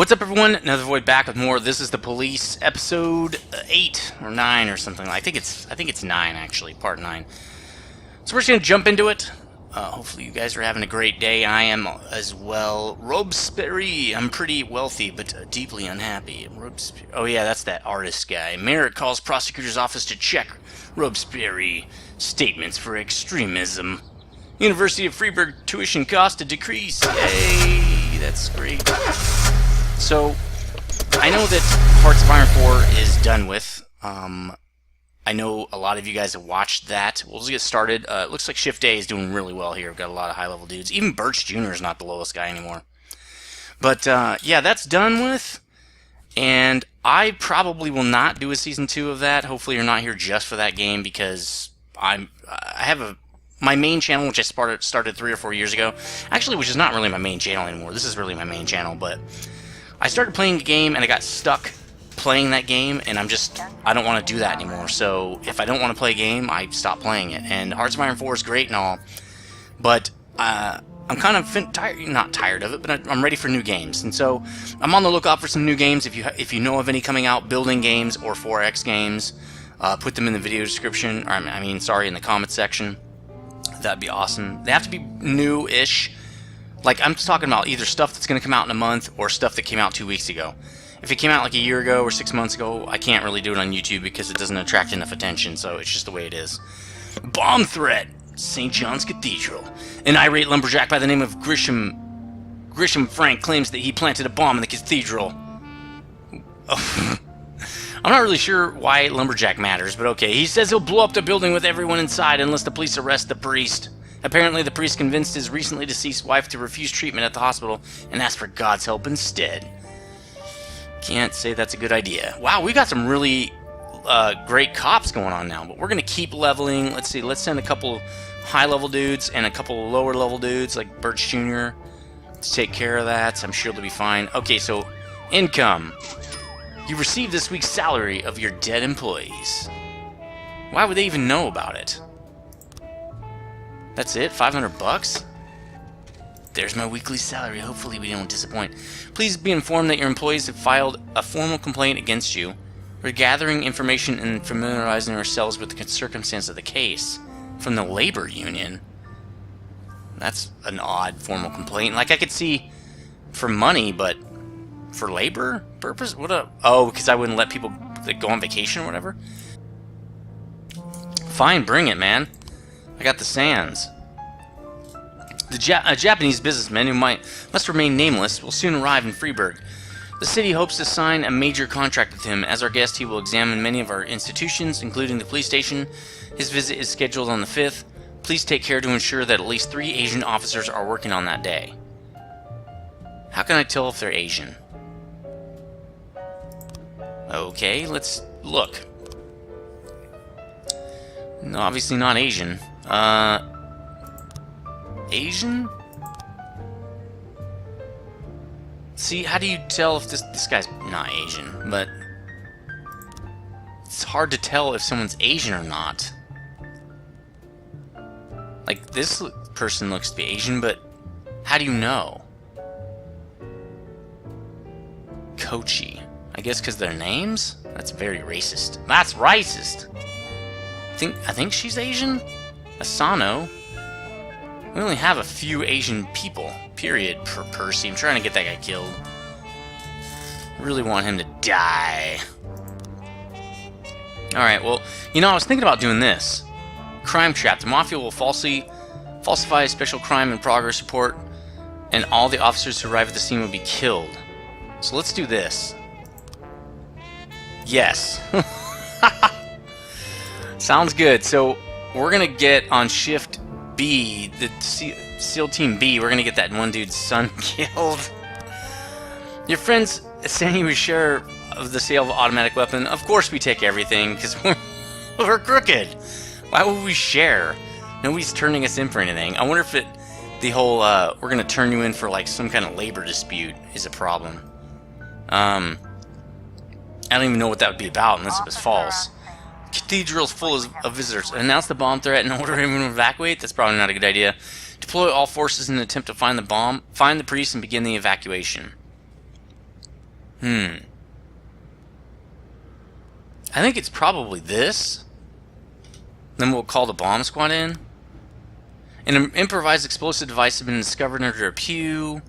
What's up, everyone? Nethervvoid back with more. This is the police episode 8 or 9 or something. I think it's 9 actually, part 9. So we're just gonna jump into it. Hopefully you guys are having a great day. I am as well. Robespierre. I'm pretty wealthy, but deeply unhappy. Robespierre. Oh yeah, that's that artist guy. Mayor calls prosecutor's office to check Robespierre statements for extremism. University of Freiburg tuition cost to decrease. Yay, that's great. So, I know that Hearts of Iron 4 is done with. I know a lot of you guys have watched that. We'll just get started. It looks like Shift A is doing really well here. We've got a lot of high-level dudes. Even Birch Jr. is not the lowest guy anymore. But, yeah, that's done with. And I probably will not do a Season 2 of that. Hopefully you're not here just for that game, because I have my main channel, which I started 3 or 4 years ago. Actually, which is not really my main channel anymore. This is really my main channel, but I started playing a game and I got stuck playing that game, and I don't want to do that anymore. So if I don't want to play a game, I stop playing it. And Hearts of Iron 4 is great and all, but I'm kind of not tired of it, but I'm ready for new games. And so I'm on the lookout for some new games. If you know of any coming out, building games or 4X games, put them in the video description, or in the comments section. That'd be awesome. They have to be new-ish. Like, I'm just talking about either stuff that's going to come out in a month or stuff that came out 2 weeks ago. If it came out like a year ago or 6 months ago, I can't really do it on YouTube because it doesn't attract enough attention, so it's just the way it is. Bomb threat! St. John's Cathedral. An irate lumberjack by the name of Grisham Frank claims that he planted a bomb in the cathedral. Oh. I'm not really sure why lumberjack matters, but okay. He says he'll blow up the building with everyone inside unless the police arrest the priest. Apparently, the priest convinced his recently deceased wife to refuse treatment at the hospital and ask for God's help instead. Can't say that's a good idea. Wow, we got some really great cops going on now, but we're going to keep leveling. Let's see, let's send a couple high-level dudes and a couple lower-level dudes like Birch Jr. to take care of that. I'm sure they'll be fine. Okay, so income. You received this week's salary of your dead employees. Why would they even know about it? That's it? 500 bucks? There's my weekly salary. Hopefully we don't disappoint. Please be informed that your employees have filed a formal complaint against you. We're gathering information and familiarizing ourselves with the circumstance of the case. From the labor union. That's an odd formal complaint. Like, I could see for money, but for labor purpose? Oh, because I wouldn't let people go on vacation or whatever? Fine, bring it, man. I got the sands. A Japanese businessman who must remain nameless will soon arrive in Freiburg. The city hopes to sign a major contract with him. As our guest, he will examine many of our institutions, including the police station. His visit is scheduled on the 5th. Please take care to ensure that at least 3 Asian officers are working on that day. How can I tell if they're Asian? Okay, let's look. No, obviously not Asian. Asian? See, how do you tell if this guy's not Asian? But it's hard to tell if someone's Asian or not. Like, this person looks to be Asian, but how do you know? Kochi. I guess because their names? That's very racist. That's racist! I think she's Asian? Asano? We only have a few Asian people, period, per Percy. I'm trying to get that guy killed. I really want him to die. Alright, well, I was thinking about doing this. Crime trap. The Mafia will falsify a special crime in progress report, and all the officers who arrive at the scene will be killed. So let's do this. Yes. Sounds good. So we're going to get on Shift B, the SEAL Team B, we're going to get that one dude's son killed. Your friends saying you were share of the sale of an automatic weapon. Of course we take everything, because we're crooked. Why would we share? Nobody's turning us in for anything. I wonder if the whole, we're going to turn you in for like some kind of labor dispute is a problem. I don't even know what that would be about unless it was false. Cathedral's full of visitors. Announce the bomb threat and order everyone to evacuate? That's probably not a good idea. Deploy all forces in an attempt to find the bomb, find the priest, and begin the evacuation. I think it's probably this. Then we'll call the bomb squad in. An improvised explosive device has been discovered under a pew.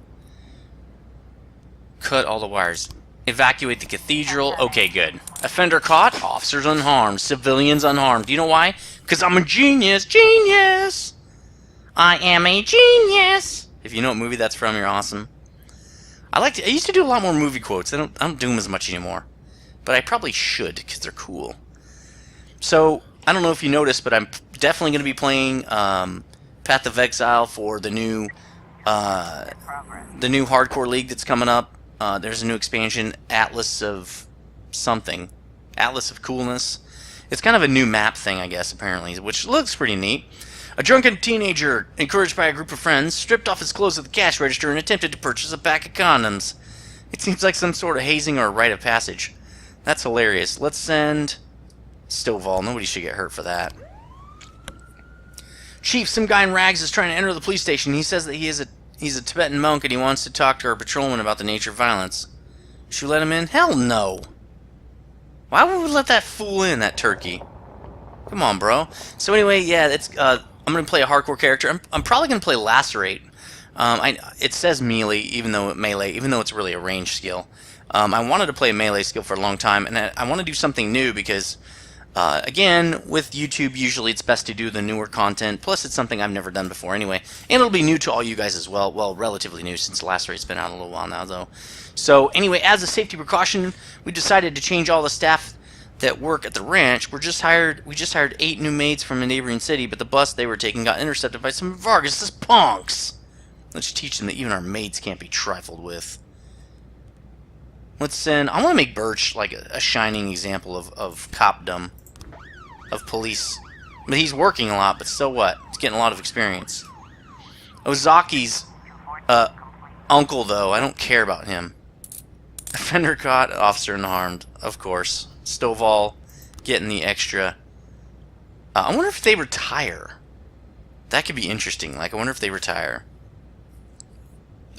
Cut all the wires. Evacuate the cathedral. Okay, good. Offender caught. Officers unharmed. Civilians unharmed. Do you know why? Because I'm a genius. Genius! I am a genius! If you know what movie that's from, you're awesome. I used to do a lot more movie quotes. I don't do them as much anymore. But I probably should, because they're cool. So, I don't know if you noticed, but I'm definitely going to be playing Path of Exile for the new hardcore league that's coming up. There's a new expansion, Atlas of something. Atlas of Coolness. It's kind of a new map thing, I guess, apparently, which looks pretty neat. A drunken teenager, encouraged by a group of friends, stripped off his clothes at the cash register and attempted to purchase a pack of condoms. It seems like some sort of hazing or a rite of passage. That's hilarious. Let's send Stovall. Nobody should get hurt for that. Chief, some guy in rags is trying to enter the police station. He says that he's a Tibetan monk and he wants to talk to our patrolman about the nature of violence. Should we let him in? Hell no. Why would we let that fool in, that turkey? Come on, bro. So anyway, yeah, I'm going to play a hardcore character. I'm probably going to play Lacerate. It says melee, even though it's really a range skill. I wanted to play a melee skill for a long time, and I want to do something new because, again, with YouTube, usually it's best to do the newer content. Plus, it's something I've never done before anyway, and it'll be new to all you guys as well. Well, relatively new since Lacerate's been out a little while now, though. So anyway, as a safety precaution, we decided to change all the staff that work at the ranch. We just hired 8 new maids from a neighboring city, but the bus they were taking got intercepted by some Vargas' punks. Let's teach them that even our maids can't be trifled with. Let's send... I want to make Birch like a shining example of copdom, of police. But he's working a lot, but so what? He's getting a lot of experience. Ozaki's uncle, though, I don't care about him. Offender caught, officer unharmed, of course. Stovall getting the extra. I wonder if they retire. That could be interesting. Like, I wonder if they retire.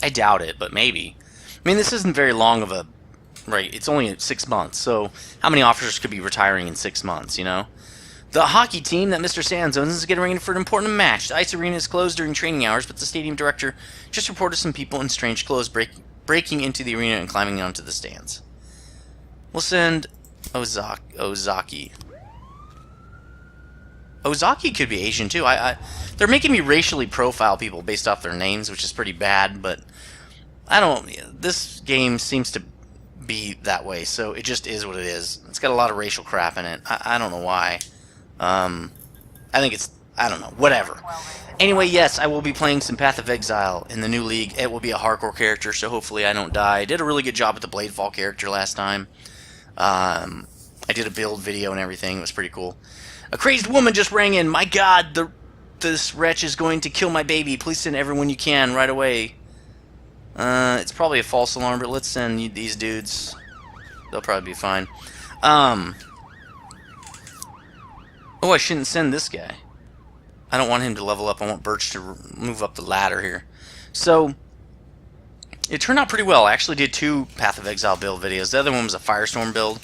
I doubt it, but maybe. I mean, this isn't very long of a... Right, it's only 6 months, so how many officers could be retiring in 6 months, you know? The hockey team that Mr. Sands owns is getting ready for an important match. The ice arena is closed during training hours, but the stadium director just reported some people in strange clothes breaking into the arena and climbing onto the stands. We'll send Ozaki. Ozaki could be Asian, too. They're making me racially profile people based off their names, which is pretty bad, but I don't... This game seems to be that way, so it just is what it is. It's got a lot of racial crap in it. I don't know why. I think it's... I don't know. Whatever. Anyway, yes, I will be playing some Path of Exile in the new league. It will be a hardcore character, so hopefully I don't die. I did a really good job with the Bladefall character last time. I did a build video and everything. It was pretty cool. A crazed woman just rang in. My God, this wretch is going to kill my baby. Please send everyone you can right away. It's probably a false alarm, but let's send these dudes. They'll probably be fine. Oh, I shouldn't send this guy. I don't want him to level up. I want Birch to move up the ladder here. So, it turned out pretty well. I actually did 2 Path of Exile build videos. The other one was a Firestorm build.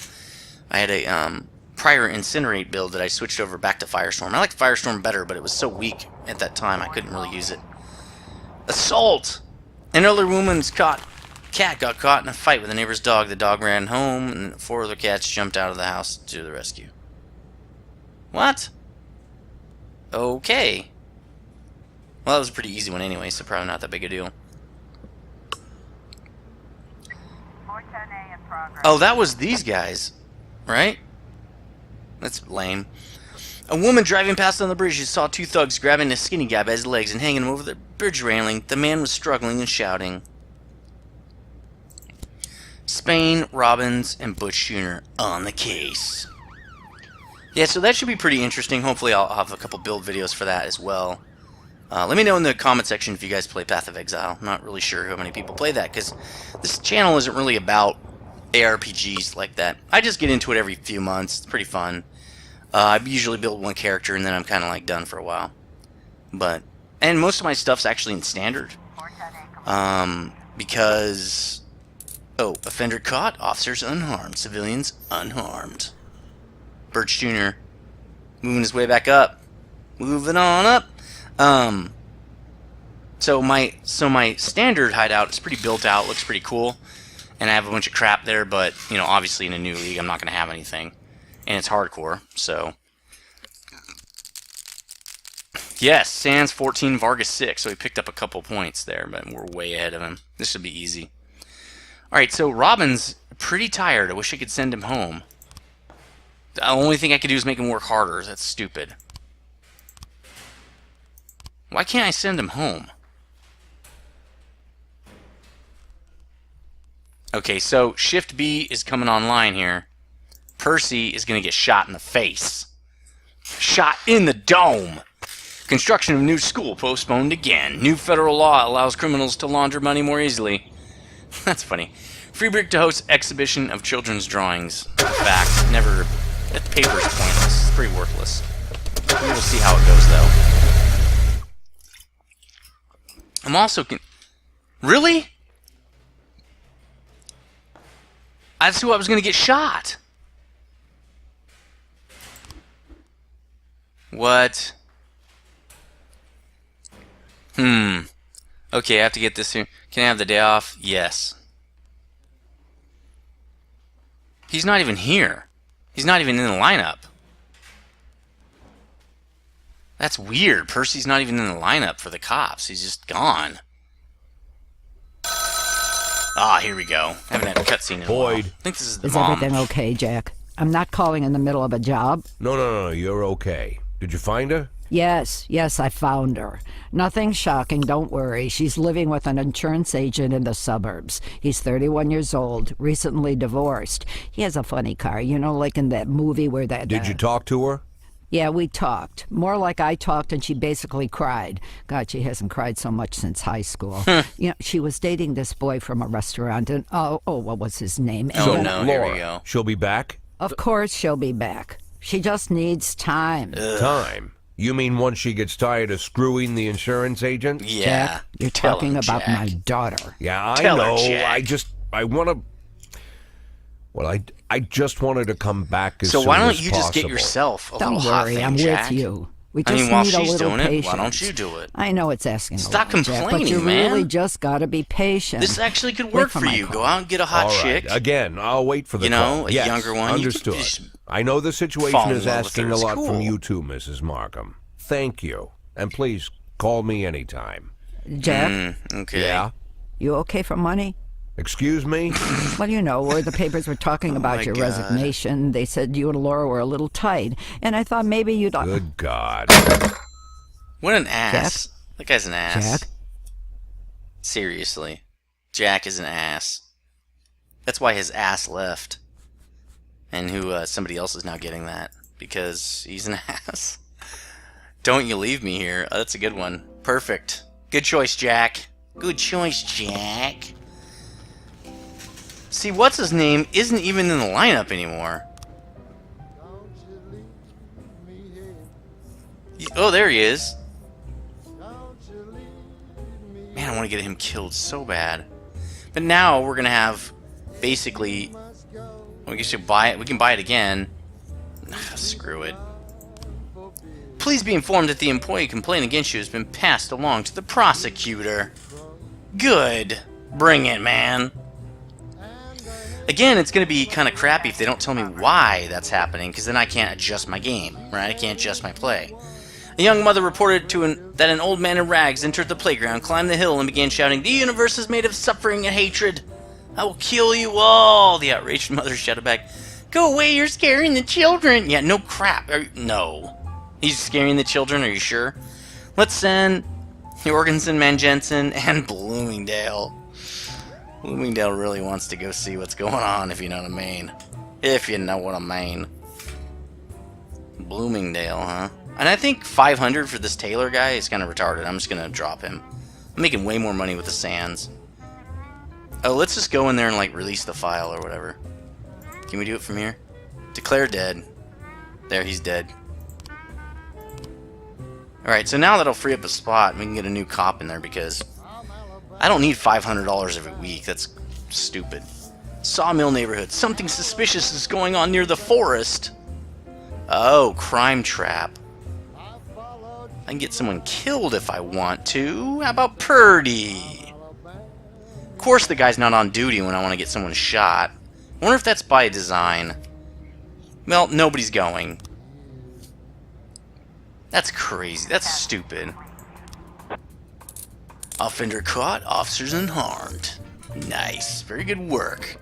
I had a prior Incinerate build that I switched over back to Firestorm. I liked Firestorm better, but it was so weak at that time I couldn't really use it. Assault! An elderly woman's cat got caught in a fight with a neighbor's dog. The dog ran home, and 4 other cats jumped out of the house to the rescue. What? Okay. Well, that was a pretty easy one anyway, so probably not that big a deal. Oh, that was these guys, right? That's lame. A woman driving past on the bridge saw 2 thugs grabbing a skinny guy by his legs and hanging him over the bridge railing. The man was struggling and shouting. Spain, Robbins, and Butch Jr. on the case. Yeah, so that should be pretty interesting. Hopefully I'll have a couple build videos for that as well. Let me know in the comment section if you guys play Path of Exile. I'm not really sure how many people play that, because this channel isn't really about ARPGs like that. I just get into it every few months. It's pretty fun. I usually build 1 character, and then I'm kind of like done for a while. And most of my stuff's actually in standard. Because Oh, offender caught, officers unharmed, civilians unharmed. Birch Jr. moving his way back up. Moving on up. So my standard hideout is pretty built out, looks pretty cool. And I have a bunch of crap there, but, you know, obviously in a new league I'm not going to have anything. And it's hardcore, so... Yes, Sands 14, Vargas 6, so we picked up a couple points there, but we're way ahead of him. This should be easy. Alright, so Robin's pretty tired. I wish I could send him home. The only thing I could do is make him work harder. That's stupid. Why can't I send him home? Okay, so Shift B is coming online here. Percy is going to get shot in the face. Shot in the dome. Construction of new school postponed again. New federal law allows criminals to launder money more easily. That's funny. Free Brick to host exhibition of children's drawings. In fact, never... That paper's pointless. It's pretty worthless. We will see how it goes, though. I'm also... Really? That's who I was going to get shot. What? Okay, I have to get this here. Can I have the day off? Yes. He's not even here. He's not even in the lineup. That's weird. Percy's not even in the lineup for the cops. He's just gone. Ah, here we go. I haven't had a cutscene in a while. I think this is the mom. Is everything okay, Jack? I'm not calling in the middle of a job. No, you're okay. Did you find her? Yes, I found her. Nothing shocking, don't worry. She's living with an insurance agent in the suburbs. He's 31 years old, recently divorced. He has a funny car, you know, like in that movie where that... Did you talk to her? Yeah, we talked. More like I talked and she basically cried. God, she hasn't cried so much since high school. You know, she was dating this boy from a restaurant and... Oh, what was his name? Oh, no, here we go. She'll be back? Of course she'll be back. She just needs time. Time? You mean once she gets tired of screwing the insurance agent? Yeah. Jack, you're talking about my daughter. Yeah, Tell her, I know. Jack. I want to... Well, I just wanted to come back as soon as So why don't you possible. just get yourself a Don't little hot worry, thing, I'm Jack? with you. We I just mean, while need a she's little doing patience. it, why don't you do it? I know it's asking Stop a lot, Jack, but complaining, you man. really just got to be patient. This actually could Wait work for for my you. call. Go out and get a hot All right. chick. Again, I'll wait for the You know, call. a Yes, younger one. You Understood. could just I know the fall situation in is love with asking her. a It's lot from cool. you too, Mrs. Markham. Thank you. And please call me anytime. Jack, Okay. Yeah? you okay for money? Excuse me? Well, you know, where the papers were talking about my your God. resignation, they said you and Laura were a little tight, and I thought maybe you'd... Good God. What an ass. That guy's an ass. Jack? Seriously. Jack is an ass. That's why his ass left. And somebody else is now getting that. Because he's an ass. Don't you leave me here. Oh, that's a good one. Perfect. Good choice, Jack. Good choice, Jack. See, what's his name isn't even in the lineup anymore. Oh, there he is. Man, I want to get him killed so bad. But now we're gonna have basically. We can buy it. We can buy it again. Screw it. Please be informed that the employee complaint against you has been passed along to the prosecutor. Good. Bring it, man. Again, it's going to be kind of crappy if they don't tell me why that's happening, because then I can't adjust my game, right? I can't adjust my play. A young mother reported that an old man in rags entered the playground, climbed the hill, and began shouting, "The universe is made of suffering and hatred. I will kill you all!" The outraged mother shouted back, "Go away, you're scaring the children!" Yeah, no crap. No. He's scaring the children, are you sure? Let's send Jorgensen, Manjensen, and Bloomingdale. Bloomingdale really wants to go see what's going on, if you know what I mean. If you know what I mean. Bloomingdale, huh? And I think 500 for this Taylor guy is kind of retarded. I'm just going to drop him. I'm making way more money with the Sands. Oh, let's just go in there and, like, release the file or whatever. Can we do it from here? Declare dead. There, he's dead. Alright, so now that'll free up a spot, we can get a new cop in there because I don't need $500 every week. That's stupid. Sawmill neighborhood. Something suspicious is going on near the forest. Oh, crime trap. I can get someone killed if I want to. How about Purdy? Of course the guy's not on duty when I want to get someone shot. I wonder if that's by design. Well, nobody's going. That's crazy. That's stupid. Offender caught, officers unharmed. Nice. Very good work.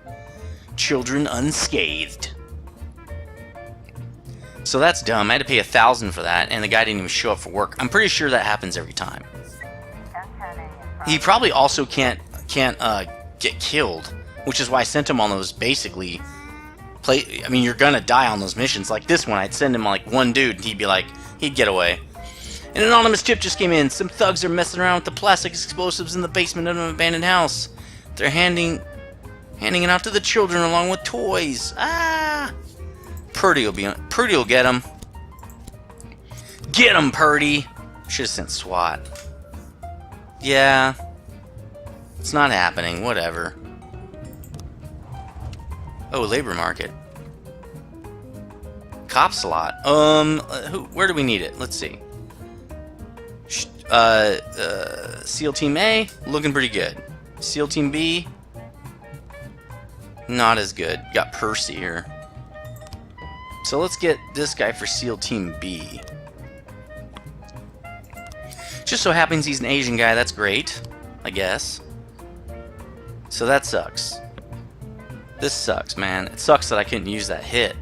Children unscathed. So that's dumb. I had to pay $1,000 for that, and the guy didn't even show up for work. I'm pretty sure that happens every time. He probably also can't get killed, which is why I sent him on those basically I mean, you're gonna die on those missions. Like this one, I'd send him like one dude, and he'd get away. An anonymous tip just came in. Some thugs are messing around with the plastic explosives in the basement of an abandoned house. They're handing it out to the children along with toys. Ah! Purdy will get him. Get him, Purdy! Should have sent SWAT. Yeah. It's not happening. Whatever. Oh, labor market. Cop slot. Where do we need it? Let's see. SEAL Team A, looking pretty good. SEAL Team B, not as good. Got Percy here. So let's get this guy for SEAL Team B. Just so happens he's an Asian guy, that's great, I guess. So that sucks. This sucks, man. It sucks that I couldn't use that hit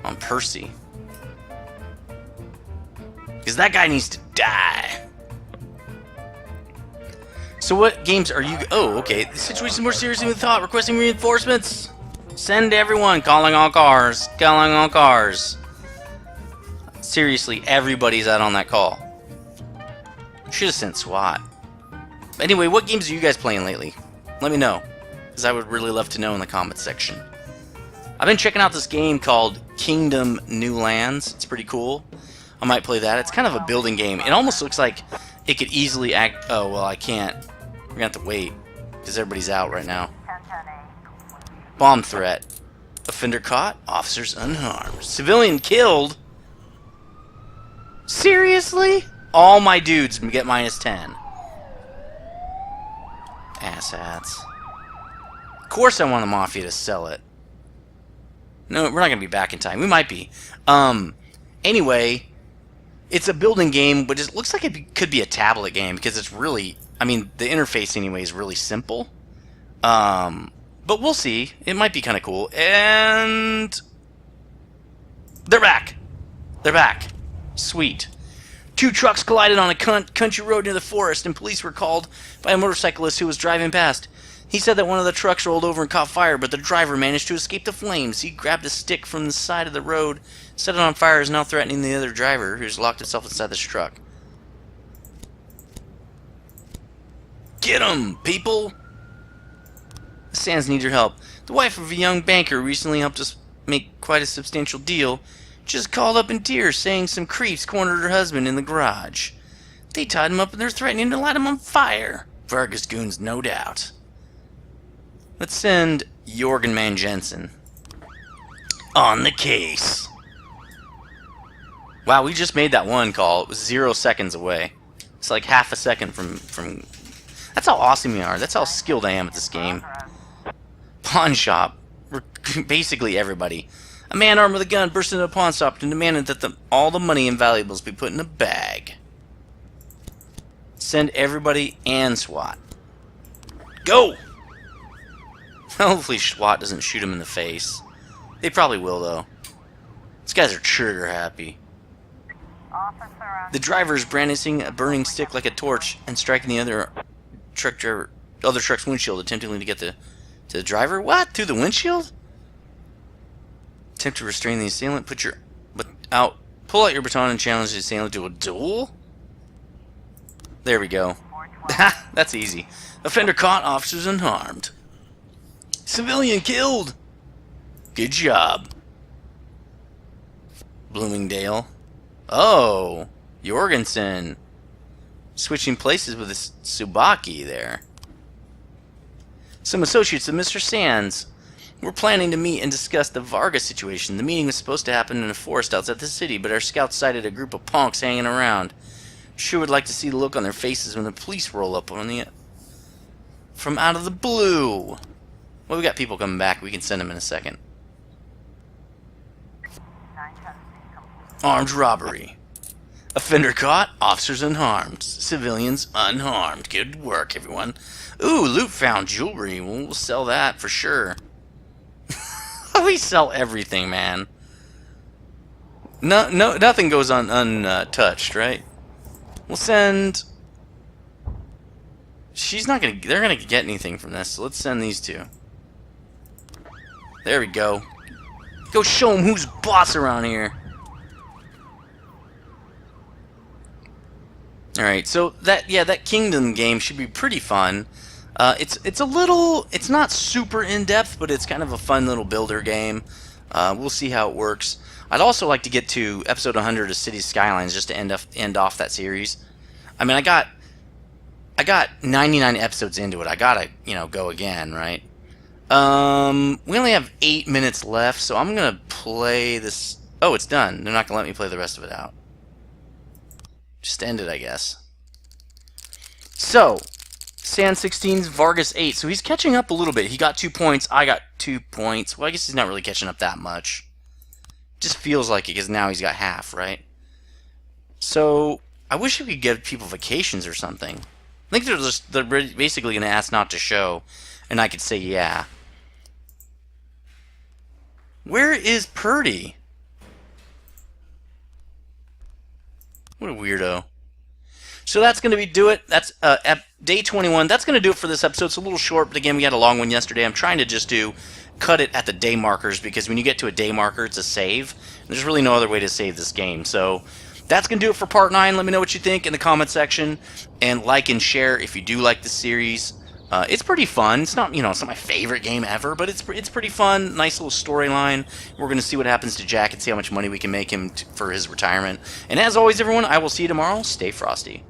on Percy. Because that guy needs to die. So what games are you... Oh, okay. The situation is more serious than we thought. Requesting reinforcements. Send everyone. Calling all cars. Calling all cars. Seriously, everybody's out on that call. Should have sent SWAT. Anyway, what games are you guys playing lately? Let me know. Because I would really love to know in the comments section. I've been checking out this game called Kingdom New Lands. It's pretty cool. I might play that. It's kind of a building game. It almost looks like it could easily act... Oh, well, I can't. We're going to have to wait. Because everybody's out right now. Bomb threat. Offender caught. Officers unharmed. Civilian killed? Seriously? All my dudes get -10. Asshats. Of course I want the Mafia to sell it. No, we're not going to be back in time. We might be. Anyway, it's a building game, but it looks like it could be a tablet game because it's really... I mean, the interface anyway is really simple. But we'll see. It might be kind of cool. And... they're back. They're back. Sweet. 2 trucks collided on a country road near the forest, and police were called by a motorcyclist who was driving past. He said that one of the trucks rolled over and caught fire, but the driver managed to escape the flames. He grabbed a stick from the side of the road, set it on fire, is now threatening the other driver, who's locked himself inside this truck. Get 'em, people! The Sands need your help. The wife of a young banker recently helped us make quite a substantial deal. Just called up in tears, saying some creeps cornered her husband in the garage. They tied him up and they're threatening to light him on fire. Vargas goons, no doubt. Let's send Jorgen Man Jensen on the case. Wow, we just made that one call. It was 0 seconds away. It's like half a second from... That's how awesome we are. That's how skilled I am at this game. Pawn shop. Basically everybody. A man armed with a gun burst into a pawn shop and demanded that all the money and valuables be put in a bag. Send everybody and SWAT. Go! Hopefully SWAT doesn't shoot him in the face. They probably will, though. These guys are trigger happy. The driver is brandishing a burning stick like a torch and striking the other truck's windshield, attempting to get to the driver. What? Through the windshield? Attempt to restrain the assailant. Pull out your baton and challenge the assailant to a duel. There we go. That's easy. Offender caught. Officers unharmed. Civilian killed. Good job. Bloomingdale. Oh, Jorgensen. Switching places with Tsubaki there. Some associates of Mr. Sands. We're planning to meet and discuss the Vargas situation. The meeting was supposed to happen in a forest outside the city, but our scouts sighted a group of punks hanging around. Sure would like to see the look on their faces when the police roll up on the from out of the blue. Well, we got people coming back. We can send them in a second. Armed robbery. Offender caught, officers unharmed. Civilians unharmed. Good work, everyone. Ooh, loot found. Jewelry. We'll sell that for sure. We sell everything, man. Nothing goes untouched, right? We'll send... She's not gonna... They're gonna get anything from this, so let's send these two. There we go. Go show them who's boss around here. Alright, so that Kingdom game should be pretty fun. It's a little... It's not super in-depth, but it's kind of a fun little builder game. We'll see how it works. I'd also like to get to episode 100 of Cities Skylines just to end off that series. I mean, I got 99 episodes into it. I gotta, go again, right? We only have 8 minutes left, so I'm gonna play this... Oh, it's done. They're not gonna let me play the rest of it out. Just end it, I guess. So, San 16's Vargas 8. So he's catching up a little bit. He got 2 points. I got 2 points. Well, I guess he's not really catching up that much. Just feels like it because now he's got half, right? So, I wish we could give people vacations or something. I think they're basically going to ask not to show, and I could say yeah. Where is Purdy? What a weirdo. So that's going to do it. That's day 21. That's going to do it for this episode. It's a little short, but again, we had a long one yesterday. I'm trying to just cut it at the day markers, because when you get to a day marker, it's a save. There's really no other way to save this game. So that's going to do it for part 9. Let me know what you think in the comment section, and like and share if you do like this series. It's pretty fun. It's not, it's not my favorite game ever, but it's pretty fun. Nice little storyline. We're going to see what happens to Jack and see how much money we can make him for his retirement. And as always, everyone, I will see you tomorrow. Stay frosty.